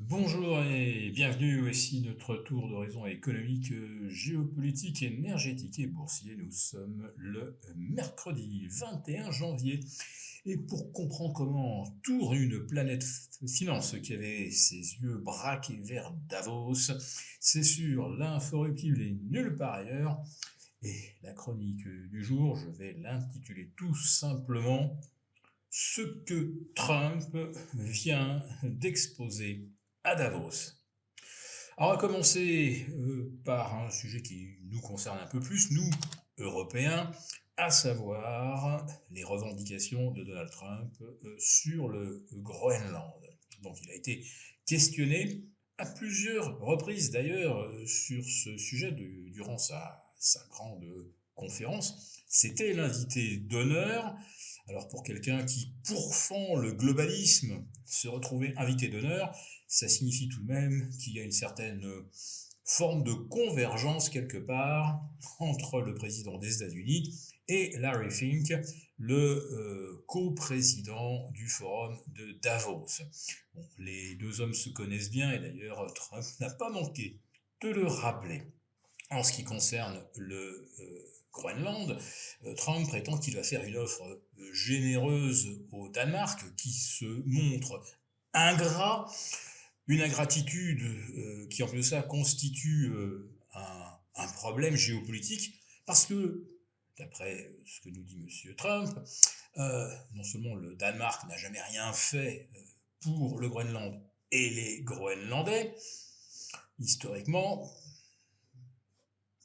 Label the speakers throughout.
Speaker 1: Bonjour et bienvenue, voici notre tour d'horizon économique, géopolitique, énergétique et boursier. Nous sommes le mercredi 21 janvier. Et pour comprendre comment tourne une planète finance qui avait ses yeux braqués vers Davos, c'est sur l'inforruptible et nulle part ailleurs. Et la chronique du jour, je vais l'intituler tout simplement ce que Trump vient d'exposer à Davos. Alors, on va commencer par un sujet qui nous concerne un peu plus, nous, Européens, à savoir les revendications de Donald Trump sur le Groenland. Donc, il a été questionné à plusieurs reprises d'ailleurs sur ce sujet durant sa grande conférence. C'était l'invité d'honneur. Alors pour quelqu'un qui pourfend le globalisme, se retrouver invité d'honneur, ça signifie tout de même qu'il y a une certaine forme de convergence quelque part entre le président des États-Unis et Larry Fink, le co-président du forum de Davos. Bon, les deux hommes se connaissent bien et d'ailleurs Trump n'a pas manqué de le rappeler. En ce qui concerne le Groenland, Trump prétend qu'il va faire une offre généreuse au Danemark qui se montre ingrat, une ingratitude qui en plus de ça constitue un problème géopolitique parce que, d'après ce que nous dit M. Trump, non seulement le Danemark n'a jamais rien fait pour le Groenland et les Groenlandais, historiquement,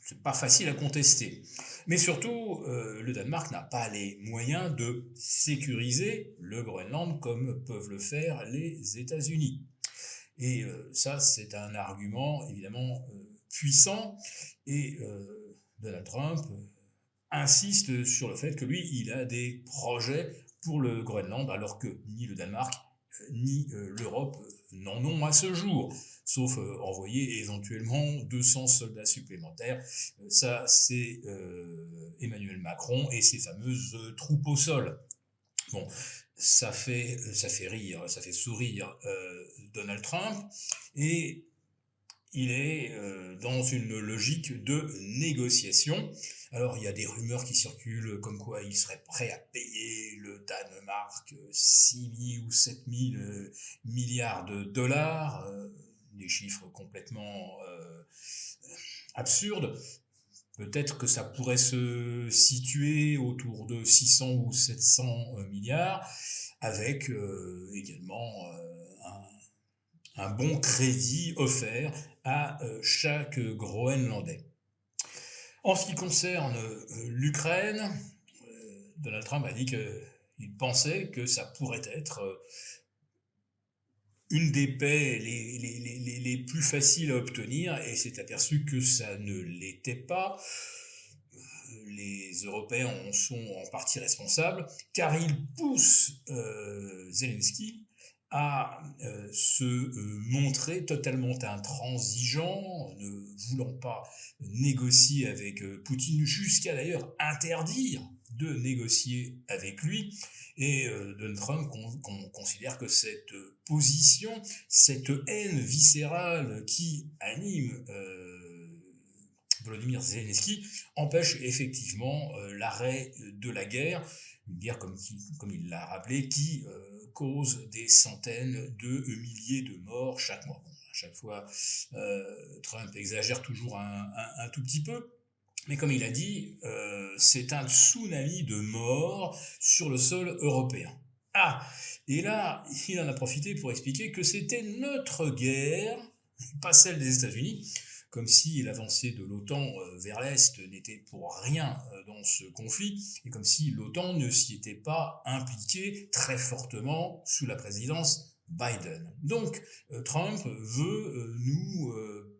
Speaker 1: c'est pas facile à contester. Mais surtout, le Danemark n'a pas les moyens de sécuriser le Groenland comme peuvent le faire les États-Unis. Et ça, c'est un argument évidemment puissant. Et Donald Trump insiste sur le fait que lui, il a des projets pour le Groenland, alors que ni le Danemark ni l'Europe n'en ont à ce jour, sauf envoyer éventuellement 200 soldats supplémentaires. Ça, c'est Emmanuel Macron et ses fameuses troupes au sol. Bon, ça fait rire, ça fait sourire Donald Trump, et il est dans une logique de négociation. Alors il y a des rumeurs qui circulent comme quoi il serait prêt à payer le Danemark 6 000 ou 7 000 milliards de dollars, des chiffres complètement absurdes. Peut-être que ça pourrait se situer autour de 600 ou 700 milliards, avec également un bon crédit offert à chaque Groenlandais. En ce qui concerne l'Ukraine, Donald Trump a dit qu'il pensait que ça pourrait être une des paix les plus faciles à obtenir, et s'est aperçu que ça ne l'était pas. Les Européens en sont en partie responsables, car ils poussent Zelensky à se montrer totalement intransigeant, ne voulant pas négocier avec Poutine, jusqu'à d'ailleurs interdire de négocier avec lui. Et Donald Trump considère que cette position, cette haine viscérale qui anime Volodymyr Zelensky empêche effectivement l'arrêt de la guerre, une guerre comme il l'a rappelé, qui cause des centaines de milliers de morts chaque mois. Bon, à chaque fois, Trump exagère toujours un tout petit peu, mais comme il a dit, c'est un tsunami de morts sur le sol européen. Ah, et là, il en a profité pour expliquer que c'était notre guerre, pas celle des États-Unis, comme si l'avancée de l'OTAN vers l'Est n'était pour rien dans ce conflit, et comme si l'OTAN ne s'y était pas impliquée très fortement sous la présidence Biden. Donc Trump veut nous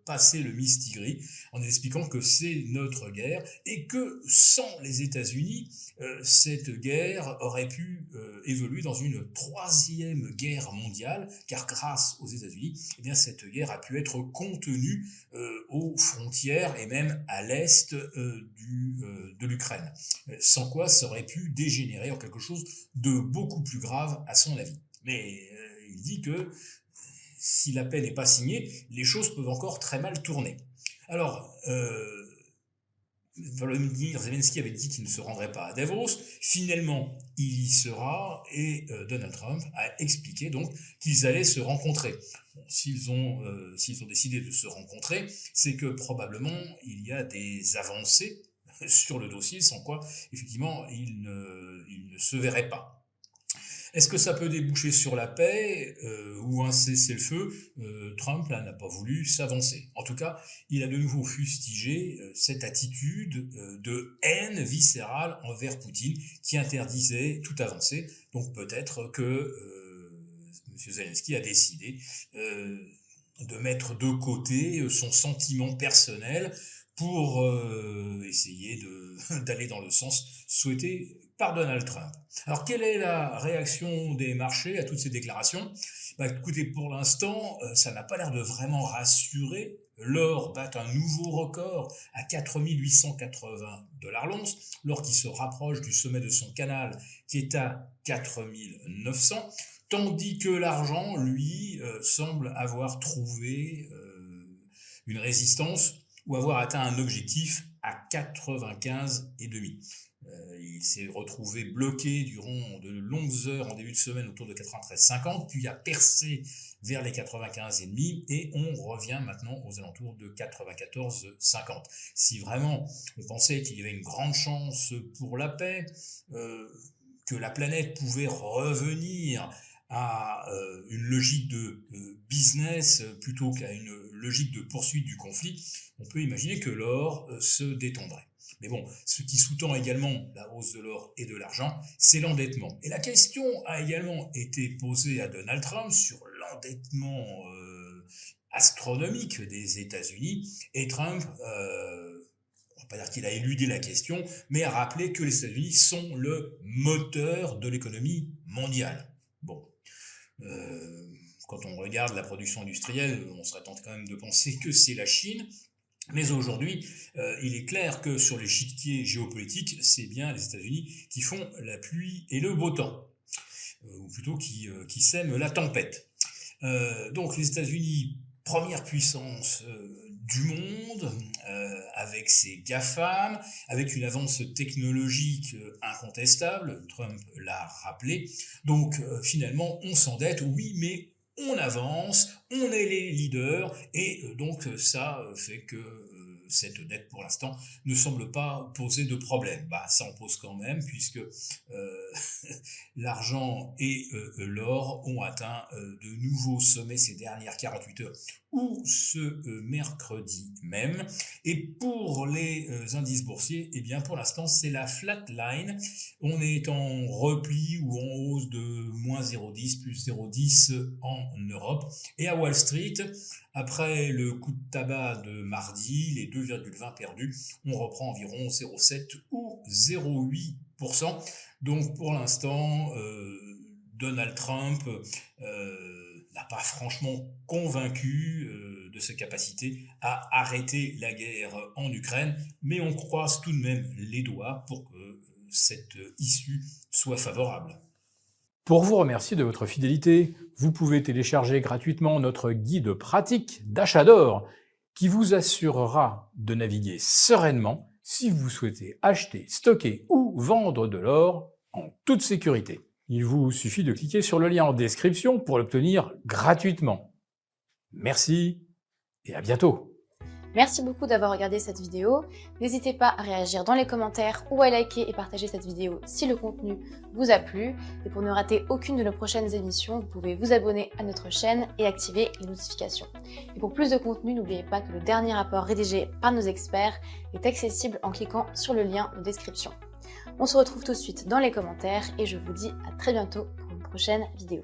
Speaker 1: passer le mistigris en expliquant que c'est notre guerre et que sans les États-Unis, cette guerre aurait pu évoluer dans une troisième guerre mondiale, car grâce aux États-Unis, eh bien, cette guerre a pu être contenue aux frontières et même à l'est de l'Ukraine. Sans quoi, ça aurait pu dégénérer en quelque chose de beaucoup plus grave à son avis. Mais il dit que si la paix n'est pas signée, les choses peuvent encore très mal tourner. Alors, Volodymyr Zelensky avait dit qu'il ne se rendrait pas à Davos. Finalement, il y sera et Donald Trump a expliqué donc qu'ils allaient se rencontrer. Bon, s'ils ont décidé de se rencontrer, c'est que probablement il y a des avancées sur le dossier, sans quoi, effectivement, il ne se verrait pas. Est-ce que ça peut déboucher sur la paix ou un cessez-le-feu? Trump là n'a pas voulu s'avancer. En tout cas, il a de nouveau fustigé cette attitude de haine viscérale envers Poutine qui interdisait toute avancée. Donc peut-être que M. Zelensky a décidé de mettre de côté son sentiment personnel pour essayer d'aller dans le sens souhaité par Donald Trump. Alors, quelle est la réaction des marchés à toutes ces déclarations? Écoutez, pour l'instant, ça n'a pas l'air de vraiment rassurer. L'or bat un nouveau record à 4 880 $ l'once, l'or qui se rapproche du sommet de son canal qui est à 4 900, tandis que l'argent, lui, semble avoir trouvé une résistance ou avoir atteint un objectif à 95,5. Il s'est retrouvé bloqué durant de longues heures en début de semaine autour de 93,50, puis a percé vers les 95,5 et on revient maintenant aux alentours de 94,50. Si vraiment on pensait qu'il y avait une grande chance pour la paix, que la planète pouvait revenir à une logique de business plutôt qu'à une logique de poursuite du conflit, on peut imaginer que l'or se détendrait. Mais bon, ce qui sous-tend également la hausse de l'or et de l'argent, c'est l'endettement. Et la question a également été posée à Donald Trump sur l'endettement astronomique des États-Unis. Et Trump, on ne va pas dire qu'il a éludé la question, mais a rappelé que les États-Unis sont le moteur de l'économie mondiale. Bon. Quand on regarde la production industrielle, on serait tenté quand même de penser que c'est la Chine. Mais aujourd'hui, il est clair que sur l'échiquier géopolitique, c'est bien les États-Unis qui font la pluie et le beau temps, ou plutôt qui sèment la tempête. Donc les États-Unis, première puissance du monde, avec ses GAFAM, avec une avance technologique incontestable, Trump l'a rappelé. Donc finalement, on s'endette, oui, mais on avance, on est les leaders, et donc ça fait que cette dette pour l'instant ne semble pas poser de problème. Ça en pose quand même, puisque l'argent et l'or ont atteint de nouveaux sommets ces dernières 48 heures, ou ce mercredi même. Et pour les indices boursiers, eh bien pour l'instant c'est la flat line. On est en repli ou en hausse de moins 0,10, plus 0,10 en Europe. Et à Wall Street, après le coup de tabac de mardi, les 2,20 perdus, on reprend environ 0,7 ou 0,8%. Donc pour l'instant, Donald Trump n'a pas franchement convaincu de sa capacité à arrêter la guerre en Ukraine, mais on croise tout de même les doigts pour que cette issue soit favorable.
Speaker 2: Pour vous remercier de votre fidélité, vous pouvez télécharger gratuitement notre guide pratique d'achat d'or qui vous assurera de naviguer sereinement si vous souhaitez acheter, stocker ou vendre de l'or en toute sécurité. Il vous suffit de cliquer sur le lien en description pour l'obtenir gratuitement. Merci et à bientôt.
Speaker 3: Merci beaucoup d'avoir regardé cette vidéo. N'hésitez pas à réagir dans les commentaires ou à liker et partager cette vidéo si le contenu vous a plu. Et pour ne rater aucune de nos prochaines émissions, vous pouvez vous abonner à notre chaîne et activer les notifications. Et pour plus de contenu, n'oubliez pas que le dernier rapport rédigé par nos experts est accessible en cliquant sur le lien de description. On se retrouve tout de suite dans les commentaires et je vous dis à très bientôt pour une prochaine vidéo.